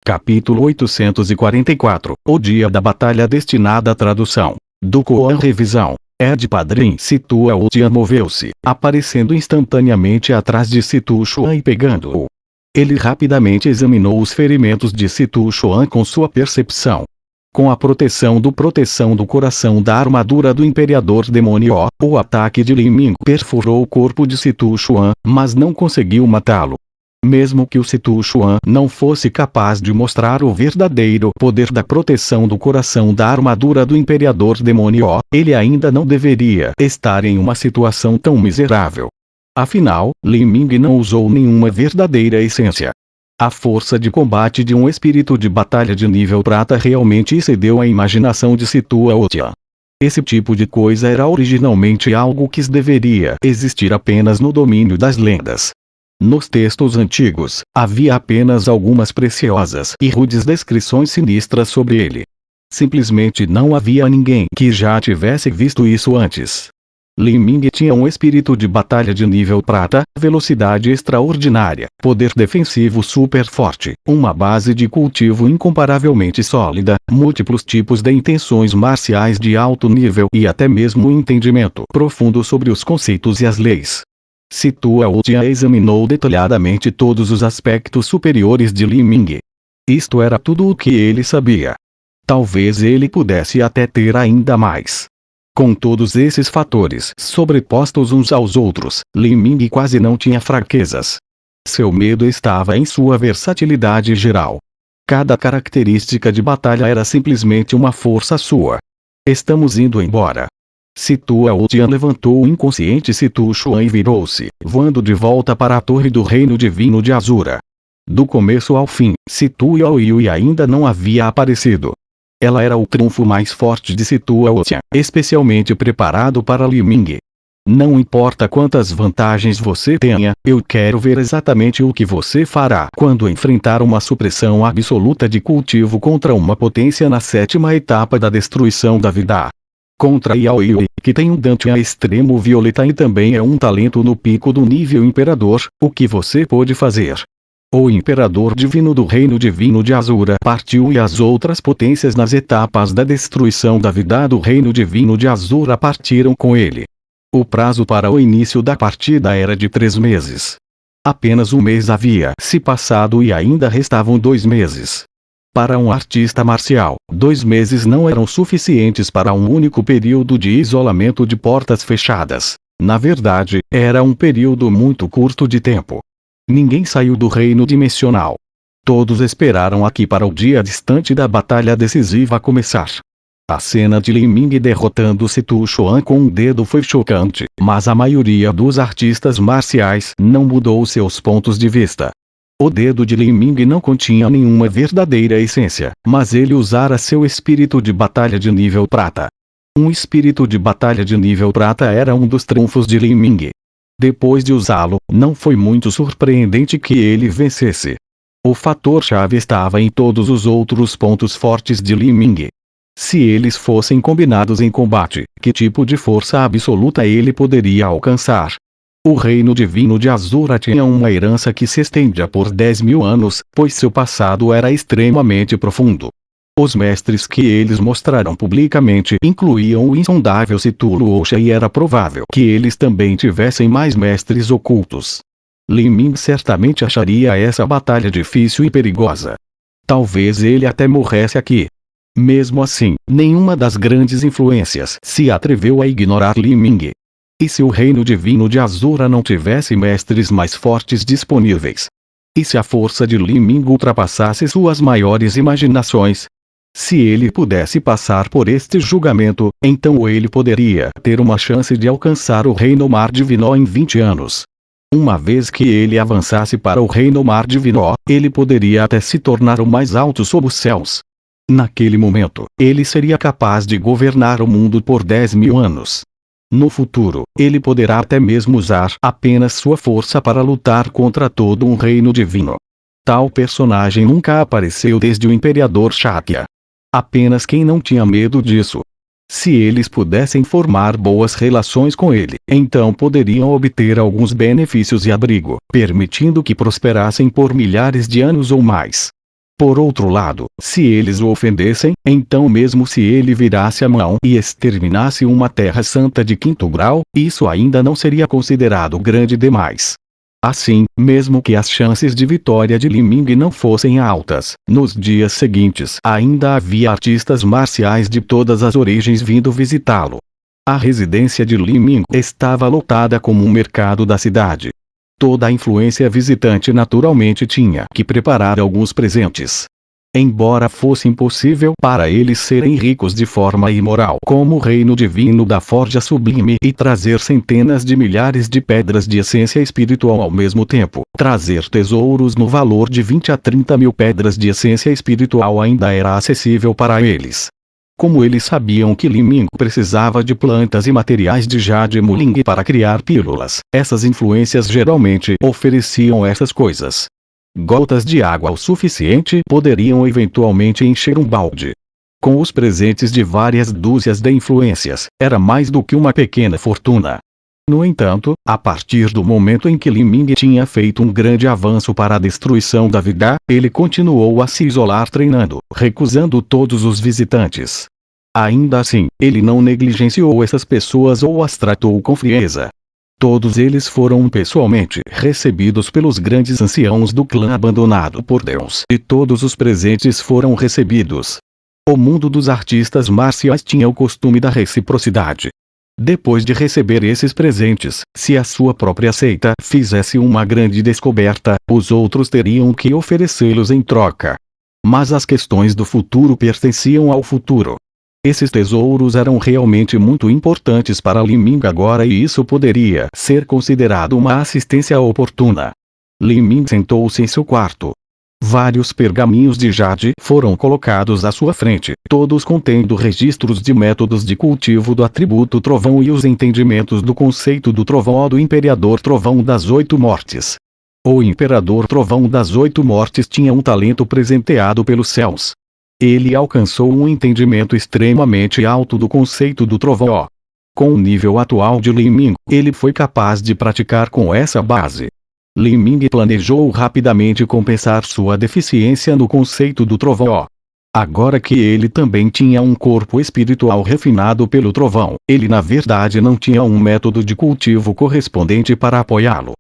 Capítulo 844 O Dia da Batalha destinada à tradução. Do Koan Revisão. Ed Padrim Situa Otian moveu-se, aparecendo instantaneamente atrás de Situ Chuan e pegando-o. Ele rapidamente examinou os ferimentos de Situ Chuan com sua percepção. Com a proteção do coração da armadura do Imperador Demônio, o ataque de Lin Ming perfurou o corpo de Situ Chuan, mas não conseguiu matá-lo. Mesmo que o Situ Chuan não fosse capaz de mostrar o verdadeiro poder da proteção do coração da armadura do Imperador Demônio, ele ainda não deveria estar em uma situação tão miserável. Afinal, Lin Ming não usou nenhuma verdadeira essência. A força de combate de um espírito de batalha de nível prata realmente excedeu a imaginação de Situa Otian. Esse tipo de coisa era originalmente algo que deveria existir apenas no domínio das lendas. Nos textos antigos, havia apenas algumas preciosas e rudes descrições sinistras sobre ele. Simplesmente não havia ninguém que já tivesse visto isso antes. Lin Ming tinha um espírito de batalha de nível prata, velocidade extraordinária, poder defensivo super forte, uma base de cultivo incomparavelmente sólida, múltiplos tipos de intenções marciais de alto nível e até mesmo um entendimento profundo sobre os conceitos e as leis. Situa Otian examinou detalhadamente todos os aspectos superiores de Lin Ming. Isto era tudo o que ele sabia. Talvez ele pudesse até ter ainda mais. Com todos esses fatores sobrepostos uns aos outros, Lin Ming quase não tinha fraquezas. Seu medo estava em sua versatilidade geral. Cada característica de batalha era simplesmente uma força sua. Estamos indo embora. Situa Otian levantou o inconsciente Situ Chuan e virou-se, voando de volta para a torre do reino divino de Azura. Do começo ao fim, Situa Oiui ainda não havia aparecido. Ela era o trunfo mais forte de Situa Otian, especialmente preparado para Lin Ming. Não importa quantas vantagens você tenha, eu quero ver exatamente o que você fará quando enfrentar uma supressão absoluta de cultivo contra uma potência na 7ª etapa da destruição da vida. Contra Yaoyui, que tem um Dantian extremo violeta e também é um talento no pico do nível Imperador, o que você pode fazer? O Imperador Divino do Reino Divino de Azura partiu e as outras potências nas etapas da destruição da vida do Reino Divino de Azura partiram com ele. O prazo para o início da partida era de 3 meses. Apenas um mês havia se passado e ainda restavam 2 meses. Para um artista marcial, 2 meses não eram suficientes para um único período de isolamento de portas fechadas. Na verdade, era um período muito curto de tempo. Ninguém saiu do reino dimensional. Todos esperaram aqui para o dia distante da batalha decisiva começar. A cena de Lin Ming derrotando Situ Chuan com um dedo foi chocante, mas a maioria dos artistas marciais não mudou seus pontos de vista. O dedo de Lin Ming não continha nenhuma verdadeira essência, mas ele usara seu espírito de batalha de nível prata. Um espírito de batalha de nível prata era um dos trunfos de Lin Ming. Depois de usá-lo, não foi muito surpreendente que ele vencesse. O fator-chave estava em todos os outros pontos fortes de Lin Ming. Se eles fossem combinados em combate, que tipo de força absoluta ele poderia alcançar? O reino divino de Azura tinha uma herança que se estendia por 10.000 anos, pois seu passado era extremamente profundo. Os mestres que eles mostraram publicamente incluíam o insondável Situ Luoxia e era provável que eles também tivessem mais mestres ocultos. Lin Ming certamente acharia essa batalha difícil e perigosa. Talvez ele até morresse aqui. Mesmo assim, nenhuma das grandes influências se atreveu a ignorar Lin Ming. E se o reino divino de Azura não tivesse mestres mais fortes disponíveis? E se a força de Lin Ming ultrapassasse suas maiores imaginações? Se ele pudesse passar por este julgamento, então ele poderia ter uma chance de alcançar o Reino Mar Divino em 20 anos. Uma vez que ele avançasse para o Reino Mar Divino, ele poderia até se tornar o mais alto sob os céus. Naquele momento, ele seria capaz de governar o mundo por 10.000 anos. No futuro, ele poderá até mesmo usar apenas sua força para lutar contra todo um reino divino. Tal personagem nunca apareceu desde o Imperador Shakya. Apenas quem não tinha medo disso. Se eles pudessem formar boas relações com ele, então poderiam obter alguns benefícios e abrigo, permitindo que prosperassem por milhares de anos ou mais. Por outro lado, se eles o ofendessem, então mesmo se ele virasse a mão e exterminasse uma terra santa de 5º grau, isso ainda não seria considerado grande demais. Assim, mesmo que as chances de vitória de Li Ming não fossem altas, nos dias seguintes ainda havia artistas marciais de todas as origens vindo visitá-lo. A residência de Li Ming estava lotada como um mercado da cidade. Toda a influência visitante naturalmente tinha que preparar alguns presentes. Embora fosse impossível para eles serem ricos de forma imoral como o reino divino da forja sublime e trazer centenas de milhares de pedras de essência espiritual ao mesmo tempo, trazer tesouros no valor de 20 a 30 mil pedras de essência espiritual ainda era acessível para eles. Como eles sabiam que Li Ming precisava de plantas e materiais de jade muling para criar pílulas, essas influências geralmente ofereciam essas coisas. Gotas de água o suficiente poderiam eventualmente encher um balde. Com os presentes de várias dúzias de influências, era mais do que uma pequena fortuna. No entanto, a partir do momento em que Li Ming tinha feito um grande avanço para a destruição da vida, ele continuou a se isolar treinando, recusando todos os visitantes. Ainda assim, ele não negligenciou essas pessoas ou as tratou com frieza. Todos eles foram pessoalmente recebidos pelos grandes anciãos do clã abandonado por Deus e todos os presentes foram recebidos. O mundo dos artistas marciais tinha o costume da reciprocidade. Depois de receber esses presentes, se a sua própria seita fizesse uma grande descoberta, os outros teriam que oferecê-los em troca. Mas as questões do futuro pertenciam ao futuro. Esses tesouros eram realmente muito importantes para Li Ming agora e isso poderia ser considerado uma assistência oportuna. Li Ming sentou-se em seu quarto. Vários pergaminhos de jade foram colocados à sua frente, todos contendo registros de métodos de cultivo do atributo trovão e os entendimentos do conceito do trovão do Imperador Trovão das 8 Mortes. O Imperador Trovão das 8 Mortes tinha um talento presenteado pelos céus. Ele alcançou um entendimento extremamente alto do conceito do trovão. Com o nível atual de Li Ming, ele foi capaz de praticar com essa base. Li Ming planejou rapidamente compensar sua deficiência no conceito do trovão. Agora que ele também tinha um corpo espiritual refinado pelo trovão, ele na verdade não tinha um método de cultivo correspondente para apoiá-lo.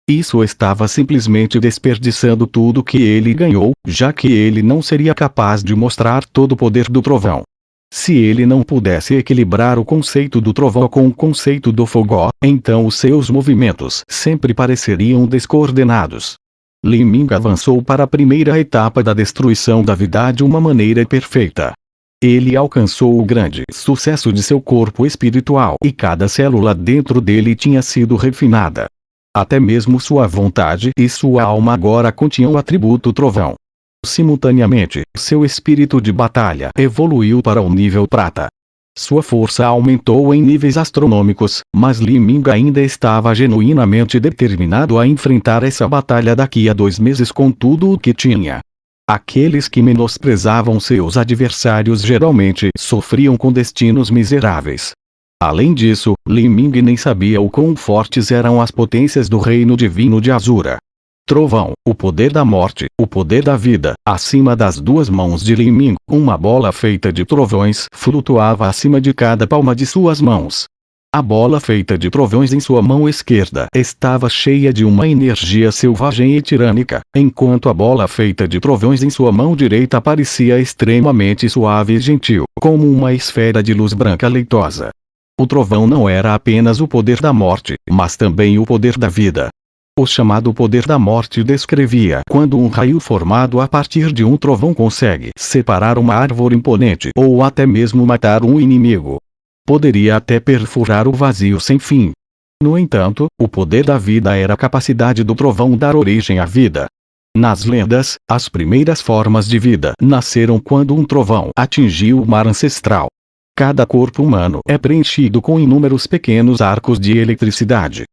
Isso estava simplesmente desperdiçando tudo que ele ganhou, já que ele não seria capaz de mostrar todo o poder do trovão. Se ele não pudesse equilibrar o conceito do trovão com o conceito do fogo, então os seus movimentos sempre pareceriam descoordenados. Li Ming avançou para a primeira etapa da destruição da vida de uma maneira perfeita. Ele alcançou o grande sucesso de seu corpo espiritual e cada célula dentro dele tinha sido refinada. Até mesmo sua vontade e sua alma agora continham o atributo trovão. Simultaneamente, seu espírito de batalha evoluiu para o nível prata. Sua força aumentou em níveis astronômicos, mas Li Ming ainda estava genuinamente determinado a enfrentar essa batalha daqui a 2 meses com tudo o que tinha. Aqueles que menosprezavam seus adversários geralmente sofriam com destinos miseráveis. Além disso, Li Ming nem sabia o quão fortes eram as potências do reino divino de Azura. Trovão, o poder da morte, o poder da vida, acima das 2 mãos de Li Ming, uma bola feita de trovões flutuava acima de cada palma de suas mãos. A bola feita de trovões em sua mão esquerda estava cheia de uma energia selvagem e tirânica, enquanto a bola feita de trovões em sua mão direita parecia extremamente suave e gentil, como uma esfera de luz branca leitosa. O trovão não era apenas o poder da morte, mas também o poder da vida. O chamado poder da morte descrevia quando um raio formado a partir de um trovão consegue separar uma árvore imponente ou até mesmo matar um inimigo. Poderia até perfurar o vazio sem fim. No entanto, o poder da vida era a capacidade do trovão dar origem à vida. Nas lendas, as primeiras formas de vida nasceram quando um trovão atingiu o mar ancestral. Cada corpo humano é preenchido com inúmeros pequenos arcos de eletricidade.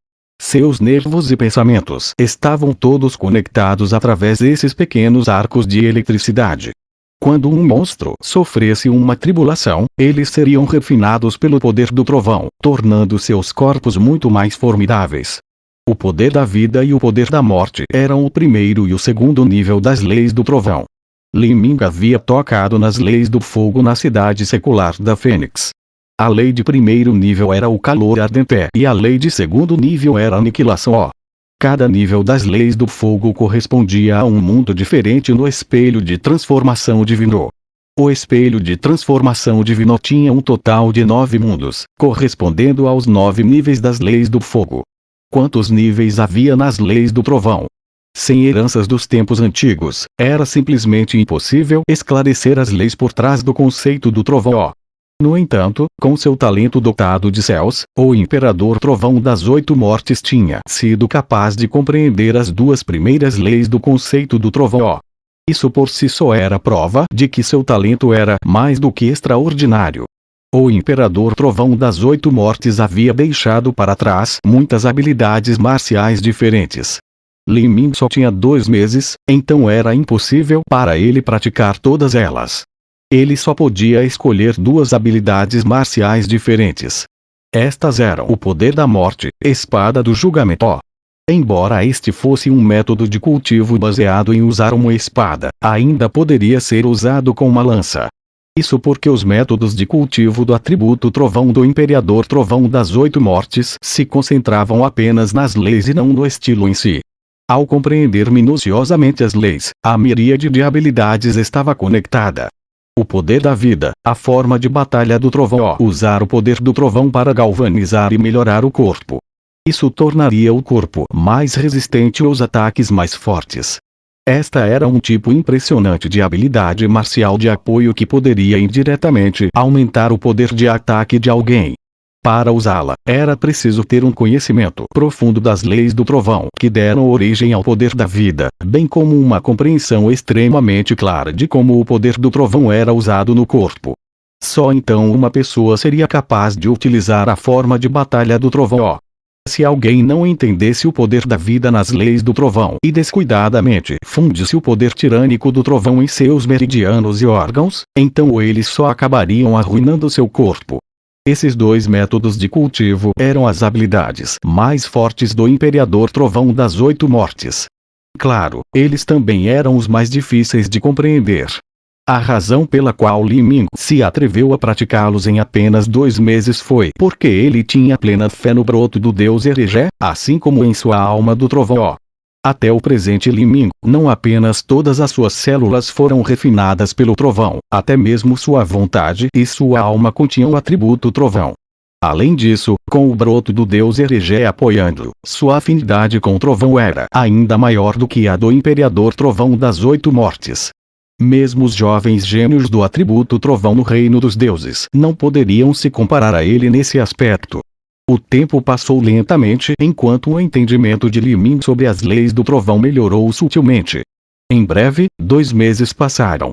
Seus nervos e pensamentos estavam todos conectados através desses pequenos arcos de eletricidade. Quando um monstro sofresse uma tribulação, eles seriam refinados pelo poder do trovão, tornando seus corpos muito mais formidáveis. O poder da vida e o poder da morte eram o primeiro e o segundo nível das leis do trovão. Li Ming havia tocado nas leis do fogo na cidade secular da Fênix. A lei de primeiro nível era o calor ardente e a lei de segundo nível era a aniquilação. Cada nível das leis do fogo correspondia a um mundo diferente no espelho de transformação divino. O espelho de transformação divino tinha um total de 9 mundos, correspondendo aos 9 níveis das leis do fogo. Quantos níveis havia nas leis do trovão? Sem heranças dos tempos antigos, era simplesmente impossível esclarecer as leis por trás do conceito do trovão. No entanto, com seu talento dotado de céus, o Imperador Trovão das 8 Mortes tinha sido capaz de compreender as 2 primeiras leis do conceito do trovão. Isso por si só era prova de que seu talento era mais do que extraordinário. O Imperador Trovão das 8 Mortes havia deixado para trás muitas habilidades marciais diferentes. Li Ming só tinha 2 meses, então era impossível para ele praticar todas elas. Ele só podia escolher 2 habilidades marciais diferentes. Estas eram o poder da morte, espada do julgamento. Embora este fosse um método de cultivo baseado em usar uma espada, ainda poderia ser usado com uma lança. Isso porque os métodos de cultivo do atributo trovão do Imperador Trovão das 8 Mortes se concentravam apenas nas leis e não no estilo em si. Ao compreender minuciosamente as leis, a miríade de habilidades estava conectada. O poder da vida, a forma de batalha do trovão, usar o poder do trovão para galvanizar e melhorar o corpo. Isso tornaria o corpo mais resistente aos ataques mais fortes. Esta era um tipo impressionante de habilidade marcial de apoio que poderia indiretamente aumentar o poder de ataque de alguém. Para usá-la, era preciso ter um conhecimento profundo das leis do trovão que deram origem ao poder da vida, bem como uma compreensão extremamente clara de como o poder do trovão era usado no corpo. Só então uma pessoa seria capaz de utilizar a forma de batalha do trovão. Se alguém não entendesse o poder da vida nas leis do trovão e descuidadamente fundisse o poder tirânico do trovão em seus meridianos e órgãos, então eles só acabariam arruinando seu corpo. Esses 2 métodos de cultivo eram as habilidades mais fortes do Imperador Trovão das 8 Mortes. Claro, eles também eram os mais difíceis de compreender. A razão pela qual Li Ming se atreveu a praticá-los em apenas 2 meses foi porque ele tinha plena fé no broto do deus Erigé, assim como em sua alma do trovão. Até o presente Li Ming, não apenas todas as suas células foram refinadas pelo trovão, até mesmo sua vontade e sua alma continham o atributo trovão. Além disso, com o broto do deus Erigé apoiando, sua afinidade com o trovão era ainda maior do que a do Imperador Trovão das 8 Mortes. Mesmo os jovens gênios do atributo trovão no reino dos deuses não poderiam se comparar a ele nesse aspecto. O tempo passou lentamente enquanto o entendimento de Li Ming sobre as leis do trovão melhorou sutilmente. Em breve, 2 meses passaram.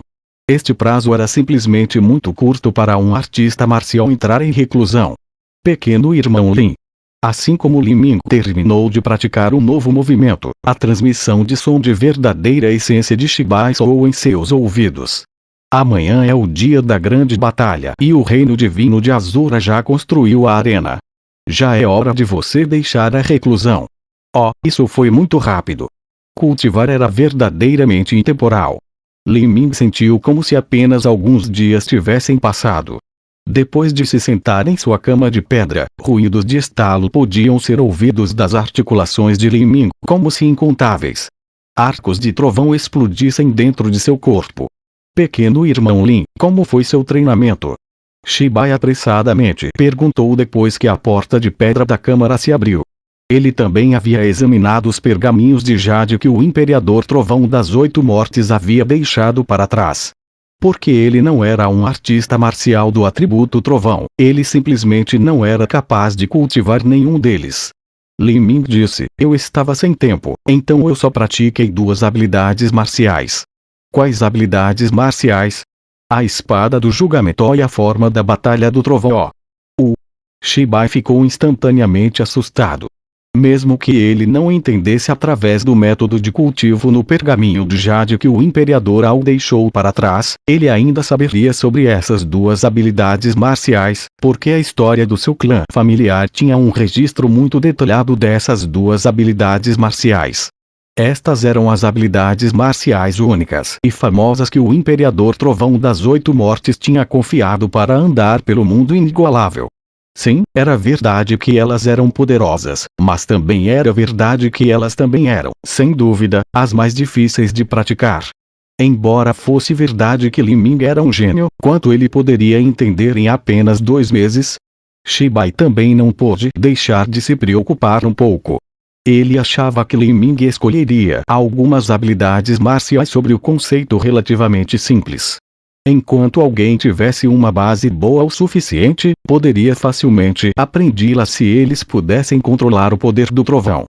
Este prazo era simplesmente muito curto para um artista marcial entrar em reclusão. Pequeno irmão Lin. Assim como Li Ming terminou de praticar um novo movimento, a transmissão de som de verdadeira essência de Shibai soou em seus ouvidos. Amanhã é o dia da grande batalha e o reino divino de Azura já construiu a arena. Já é hora de você deixar a reclusão. Isso foi muito rápido. Cultivar era verdadeiramente intemporal. Li Ming sentiu como se apenas alguns dias tivessem passado. Depois de se sentar em sua cama de pedra, ruídos de estalo podiam ser ouvidos das articulações de Li Ming, como se incontáveis arcos de trovão explodissem dentro de seu corpo. Pequeno irmão Lin, como foi seu treinamento? Shibai apressadamente perguntou depois que a porta de pedra da câmara se abriu. Ele também havia examinado os pergaminhos de jade que o Imperador Trovão das 8 Mortes havia deixado para trás. Porque ele não era um artista marcial do atributo trovão, ele simplesmente não era capaz de cultivar nenhum deles. Li Ming disse, eu estava sem tempo, então eu só pratiquei 2 habilidades marciais. Quais habilidades marciais? A espada do julgamento e a forma da batalha do trovão. O Shibai ficou instantaneamente assustado. Mesmo que ele não entendesse através do método de cultivo no pergaminho de jade que o Imperador Ao deixou para trás, ele ainda saberia sobre essas 2 habilidades marciais, porque a história do seu clã familiar tinha um registro muito detalhado dessas 2 habilidades marciais. Estas eram as habilidades marciais únicas e famosas que o Imperador Trovão das 8 Mortes tinha confiado para andar pelo mundo inigualável. Sim, era verdade que elas eram poderosas, mas também era verdade que elas também eram, sem dúvida, as mais difíceis de praticar. Embora fosse verdade que Li Ming era um gênio, quanto ele poderia entender em apenas 2 meses? Shibai também não pôde deixar de se preocupar um pouco. Ele achava que Li Ming escolheria algumas habilidades marciais sobre o conceito relativamente simples. Enquanto alguém tivesse uma base boa o suficiente, poderia facilmente aprendi-la se eles pudessem controlar o poder do trovão.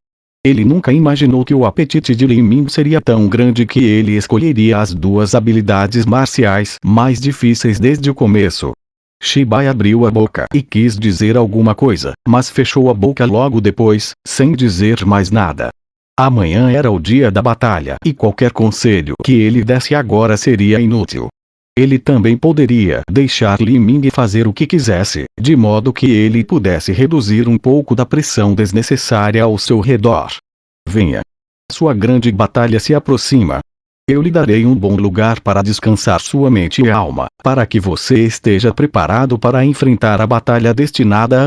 Ele nunca imaginou que o apetite de Li Ming seria tão grande que ele escolheria as 2 habilidades marciais mais difíceis desde o começo. Shibai abriu a boca e quis dizer alguma coisa, mas fechou a boca logo depois, sem dizer mais nada. Amanhã era o dia da batalha e qualquer conselho que ele desse agora seria inútil. Ele também poderia deixar Li Ming fazer o que quisesse, de modo que ele pudesse reduzir um pouco da pressão desnecessária ao seu redor. Venha. Sua grande batalha se aproxima. Eu lhe darei um bom lugar para descansar sua mente e alma, para que você esteja preparado para enfrentar a batalha destinada a